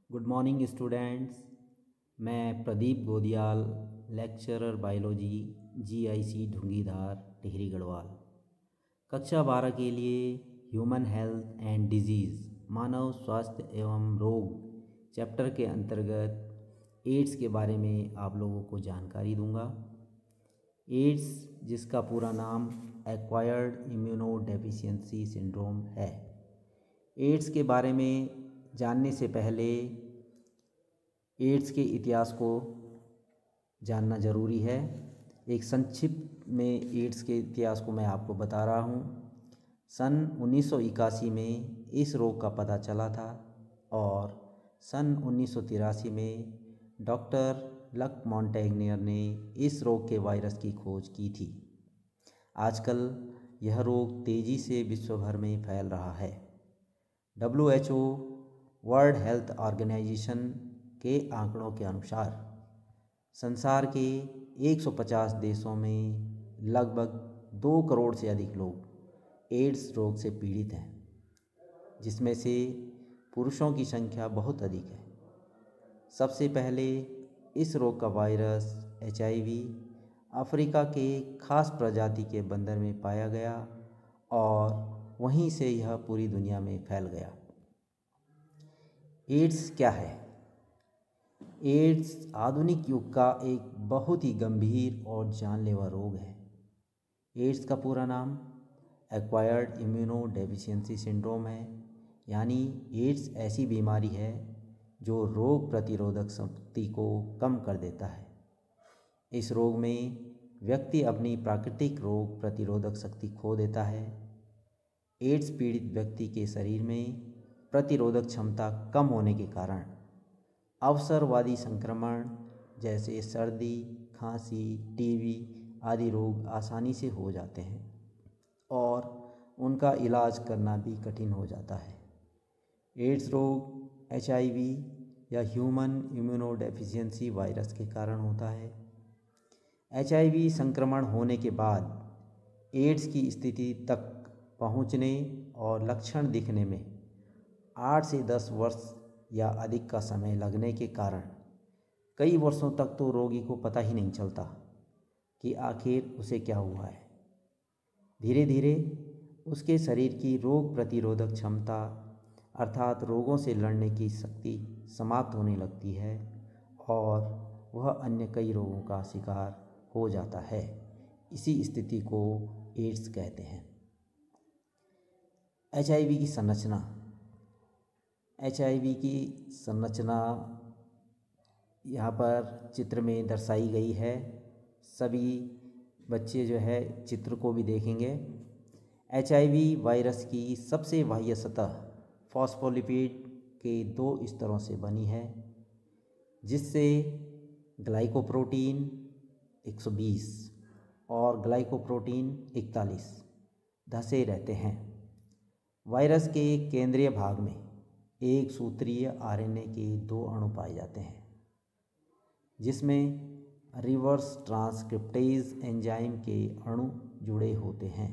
Good morning students. मैं Pradeep Godiyal, lecturer biology, GIC Dhungidhar, Tehri Garhwal. कक्षा 12 के लिए ह्यूमन हेल्थ एंड डिजीज़, मानव स्वास्थ्य एवं रोग चैप्टर के अंतर्गत एड्स के बारे में आप लोगों को जानकारी दूंगा। एड्स, जिसका पूरा नाम एक्वायर्ड इम्यूनो डेफिशिएंसी सिंड्रोम है। एड्स के बारे में जानने से पहले एड्स के इतिहास को जानना ज़रूरी है। एक संक्षिप्त में एड्स के इतिहास को मैं आपको बता रहा हूँ। सन 1981 में इस रोग का पता चला था और सन 1983 में डॉक्टर लक मॉन्टेग्नियर ने इस रोग के वायरस की खोज की थी। आजकल यह रोग तेज़ी से विश्व भर में फैल रहा है। WHO वर्ल्ड हेल्थ ऑर्गेनाइजेशन के आंकड़ों के अनुसार संसार के 150 देशों में लगभग 2 करोड़ से अधिक लोग एड्स रोग से पीड़ित हैं, जिसमें से पुरुषों की संख्या बहुत अधिक है। सबसे पहले इस रोग का वायरस HIV अफ्रीका के खास प्रजाति के बंदर में पाया गया और वहीं से यह पूरी दुनिया में फैल गया। एड्स क्या है? एड्स आधुनिक युग का एक बहुत ही गंभीर और जानलेवा रोग है। एड्स का पूरा नाम एक्वायर्ड इम्यूनो डेफिशिएंसी सिंड्रोम है, यानी एड्स ऐसी बीमारी है जो रोग प्रतिरोधक शक्ति को कम कर देता है। इस रोग में व्यक्ति अपनी प्राकृतिक रोग प्रतिरोधक शक्ति खो देता है। एड्स पीड़ित व्यक्ति के शरीर में प्रतिरोधक क्षमता कम होने के कारण अवसरवादी संक्रमण जैसे सर्दी, खांसी, टीबी आदि रोग आसानी से हो जाते हैं और उनका इलाज करना भी कठिन हो जाता है। एड्स रोग HIV या ह्यूमन इम्यूनोडेफिशिएंसी वायरस के कारण होता है। HIV संक्रमण होने के बाद एड्स की स्थिति तक पहुंचने और लक्षण दिखने में 8 से 10 वर्ष या अधिक का समय लगने के कारण कई वर्षों तक तो रोगी को पता ही नहीं चलता कि आखिर उसे क्या हुआ है। धीरे धीरे उसके शरीर की रोग प्रतिरोधक क्षमता अर्थात रोगों से लड़ने की शक्ति समाप्त होने लगती है और वह अन्य कई रोगों का शिकार हो जाता है। इसी स्थिति को एड्स कहते हैं। HIV की संरचना। HIV की संरचना यहाँ पर चित्र में दर्शाई गई है। सभी बच्चे जो है चित्र को भी देखेंगे। HIV वायरस की सबसे बाह्य सतह फॉस्फोलिपिड के 2 स्तरों से बनी है, जिससे ग्लाइकोप्रोटीन 120 और ग्लाइकोप्रोटीन 41 धंसे रहते हैं। वायरस के केंद्रीय भाग में एक सूत्रीय RNA के 2 अणु पाए जाते हैं, जिसमें रिवर्स ट्रांसक्रिप्टेज एंजाइम के अणु जुड़े होते हैं।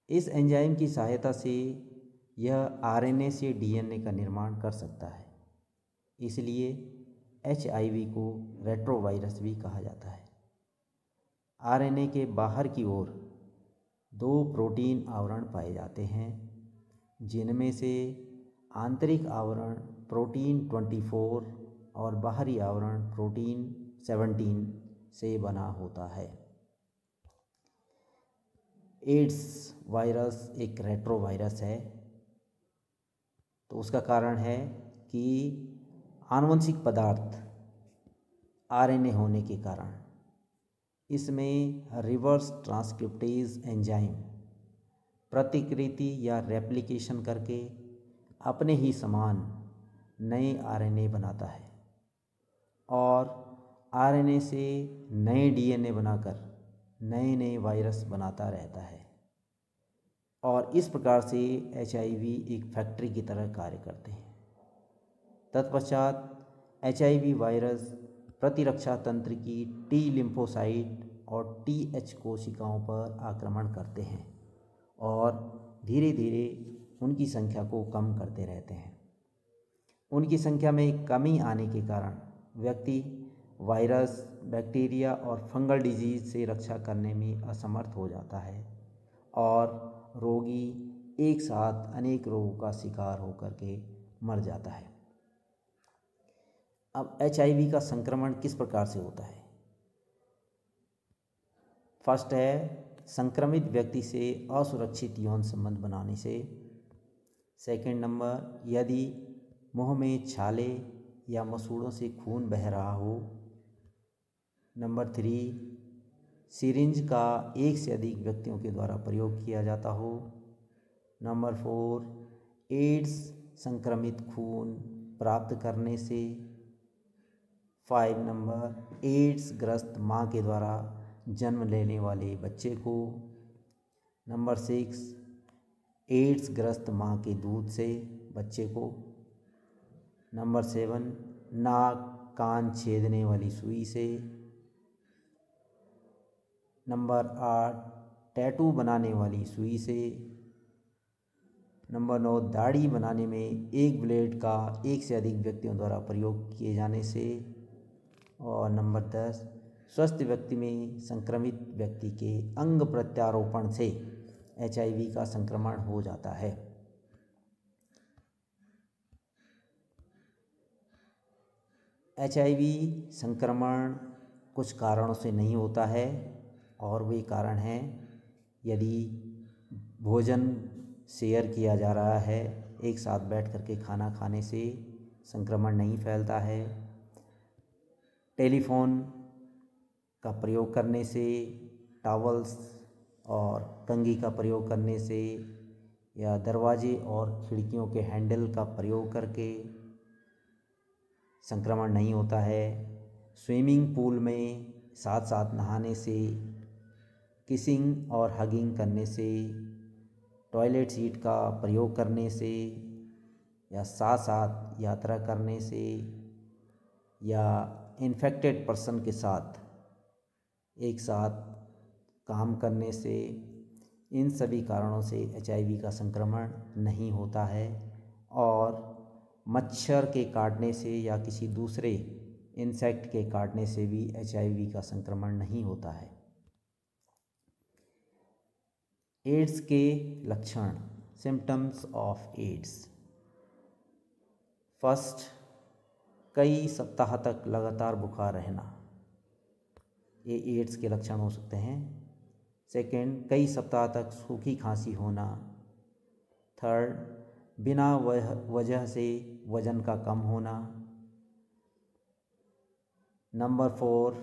इस एंजाइम की सहायता से यह RNA से DNA का निर्माण कर सकता है। इसलिए HIV को रेट्रोवायरस भी कहा जाता है। RNA के बाहर की ओर 2 प्रोटीन आवरण पाए जाते हैं, जिनमें से आंतरिक आवरण प्रोटीन 24 और बाहरी आवरण प्रोटीन 17 से बना होता है। एड्स वायरस एक रेट्रोवायरस है, तो उसका कारण है कि आनुवंशिक पदार्थ RNA होने के कारण इसमें रिवर्स ट्रांसक्रिप्टेज एंजाइम प्रतिकृति या रेप्लिकेशन करके अपने ही समान नए RNA बनाता है और RNA से नए DNA बनाकर नए नए वायरस बनाता रहता है और इस प्रकार से HIV एक फैक्ट्री की तरह कार्य करते हैं। तत्पश्चात HIV वायरस प्रतिरक्षा तंत्र की T लिम्फोसाइट और TH कोशिकाओं पर आक्रमण करते हैं और धीरे धीरे उनकी संख्या को कम करते रहते हैं। उनकी संख्या में कमी आने के कारण व्यक्ति वायरस, बैक्टीरिया और फंगल डिजीज से रक्षा करने में असमर्थ हो जाता है और रोगी एक साथ अनेक रोगों का शिकार होकर के मर जाता है। अब HIV का संक्रमण किस प्रकार से होता है? फर्स्ट है संक्रमित व्यक्ति से असुरक्षित यौन संबंध बनाने से। सेकंड नंबर, यदि मुंह में छाले या मसूड़ों से खून बह रहा हो। नंबर 3, सिरिंज का एक से अधिक व्यक्तियों के द्वारा प्रयोग किया जाता हो। नंबर 4, एड्स संक्रमित खून प्राप्त करने से। 5 नंबर, एड्स ग्रस्त माँ के द्वारा जन्म लेने वाले बच्चे को। नंबर 6, एड्स ग्रस्त माँ के दूध से बच्चे को। नंबर 7, नाक कान छेदने वाली सुई से। नंबर 8, टैटू बनाने वाली सुई से। नंबर 9, दाढ़ी बनाने में एक ब्लेड का एक से अधिक व्यक्तियों द्वारा प्रयोग किए जाने से। और नंबर 10, स्वस्थ व्यक्ति में संक्रमित व्यक्ति के अंग प्रत्यारोपण से HIV का संक्रमण हो जाता है। HIV संक्रमण कुछ कारणों से नहीं होता है और वे कारण हैं, यदि भोजन शेयर किया जा रहा है, एक साथ बैठ कर के खाना खाने से संक्रमण नहीं फैलता है। टेलीफोन का प्रयोग करने से, टॉवल्स और कंघी का प्रयोग करने से, या दरवाजे और खिड़कियों के हैंडल का प्रयोग करके संक्रमण नहीं होता है। स्विमिंग पूल में साथ साथ नहाने से, किसिंग और हगिंग करने से, टॉयलेट सीट का प्रयोग करने से, या साथ साथ यात्रा करने से, या इन्फेक्टेड पर्सन के साथ एक साथ काम करने से, इन सभी कारणों से HIV का संक्रमण नहीं होता है। और मच्छर के काटने से या किसी दूसरे इंसेक्ट के काटने से भी HIV का संक्रमण नहीं होता है। एड्स के लक्षण, सिम्टम्स ऑफ एड्स। फर्स्ट, कई सप्ताह तक लगातार बुखार रहना, ये एड्स के लक्षण हो सकते हैं। सेकंड, कई सप्ताह तक सूखी खांसी होना। थर्ड, बिना वजह से वजन का कम होना। नंबर 4,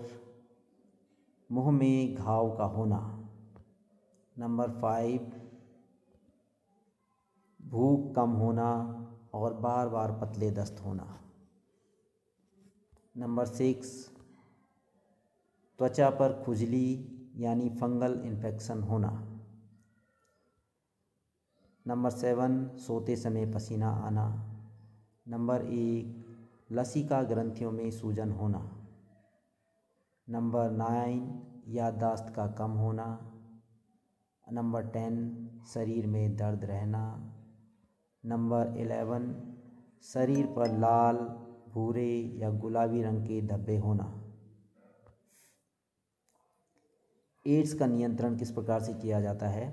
मुंह में घाव का होना। नंबर 5, भूख कम होना और बार बार पतले दस्त होना। नंबर 6, त्वचा पर खुजली यानी फंगल इन्फेक्शन होना। नंबर 7, सोते समय पसीना आना। नंबर 1, लसिका ग्रंथियों में सूजन होना। नंबर 9, याददाश्त का कम होना। नंबर 10, शरीर में दर्द रहना। नंबर 11, शरीर पर लाल, भूरे या गुलाबी रंग के धब्बे होना। एड्स का नियंत्रण किस प्रकार से किया जाता है?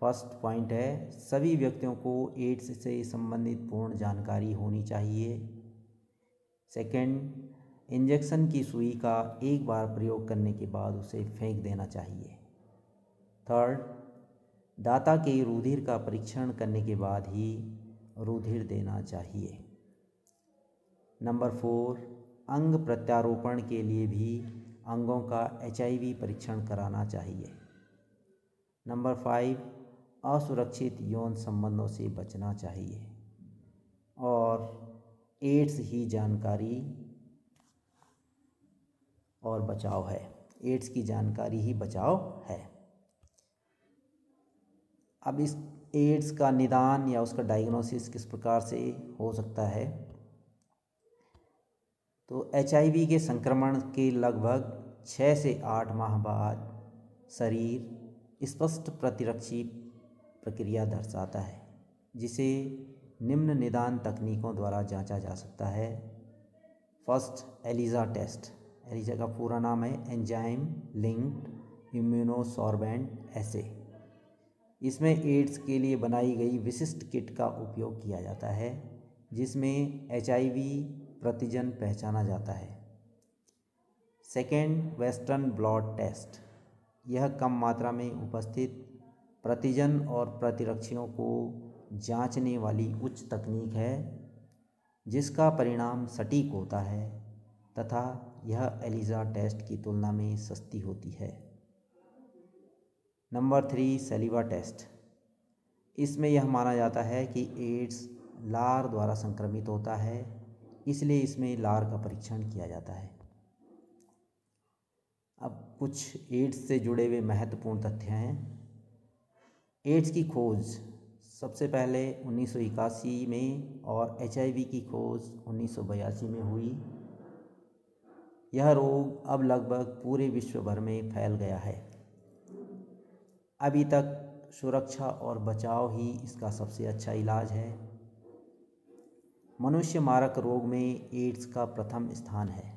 फर्स्ट पॉइंट है, सभी व्यक्तियों को एड्स से संबंधित पूर्ण जानकारी होनी चाहिए। सेकंड, इंजेक्शन की सुई का एक बार प्रयोग करने के बाद उसे फेंक देना चाहिए। थर्ड, दाता के रुधिर का परीक्षण करने के बाद ही रुधिर देना चाहिए। नंबर 4, अंग प्रत्यारोपण के लिए भी अंगों का HIV परीक्षण कराना चाहिए। नंबर 5, असुरक्षित यौन संबंधों से बचना चाहिए। और एड्स ही जानकारी और बचाव है। एड्स की जानकारी ही बचाव है। अब इस एड्स का निदान या उसका डायग्नोसिस किस प्रकार से हो सकता है? तो HIV के संक्रमण के लगभग 6 से 8 माह बाद शरीर स्पष्ट प्रतिरक्षी प्रक्रिया दर्शाता है, जिसे निम्न निदान तकनीकों द्वारा जांचा जा सकता है। First, Elijah test. एलिजा का पूरा नाम है एंजाइम लिंक्ड इम्यूनोसॉर्बेंट एसे। इसमें एड्स के लिए बनाई गई विशिष्ट किट का उपयोग किया जाता है, जिसमें HIV प्रतिजन पहचाना जाता है। Second, western blot test. यह कम मात्रा में उपस्थित प्रतिजन और प्रतिरक्षियों को जांचने वाली उच्च तकनीक है, जिसका परिणाम सटीक होता है तथा यह एलिजा टेस्ट की तुलना में सस्ती होती है। Number 3, saliva test. इसमें यह माना जाता है कि एड्स लार द्वारा संक्रमित होता है, इसलिए इसमें लार का परीक्षण किया जाता है। अब कुछ एड्स से जुड़े हुए महत्वपूर्ण तथ्य हैं। एड्स की खोज सबसे पहले 1981 में और HIV की खोज 1982 में हुई। यह रोग अब लगभग पूरे विश्व भर में फैल गया है। अभी तक सुरक्षा और बचाव ही इसका सबसे अच्छा इलाज है। मनुष्य मारक रोग में एड्स का प्रथम स्थान है।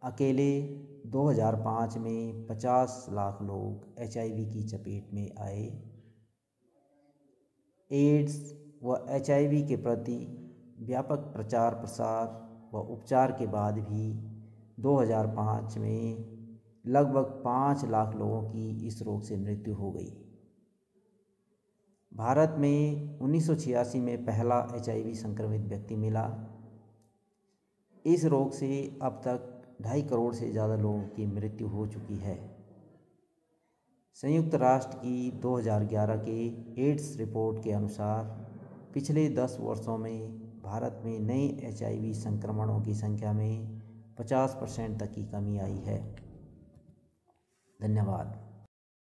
अकेले 2005 में 50 लाख लोग HIV की चपेट में आए। एड्स व HIV के प्रति व्यापक प्रचार प्रसार व उपचार के बाद भी 2005 में लगभग 5 लाख लोगों की इस रोग से मृत्यु हो गई। भारत में 1986 में पहला HIV संक्रमित व्यक्ति मिला। इस रोग से अब तक 2.5 करोड़ से ज़्यादा लोगों की मृत्यु हो चुकी है। संयुक्त राष्ट्र की 2011 के एड्स रिपोर्ट के अनुसार पिछले 10 वर्षों में भारत में नए HIV संक्रमणों की संख्या में 50% तक की कमी आई है। धन्यवाद।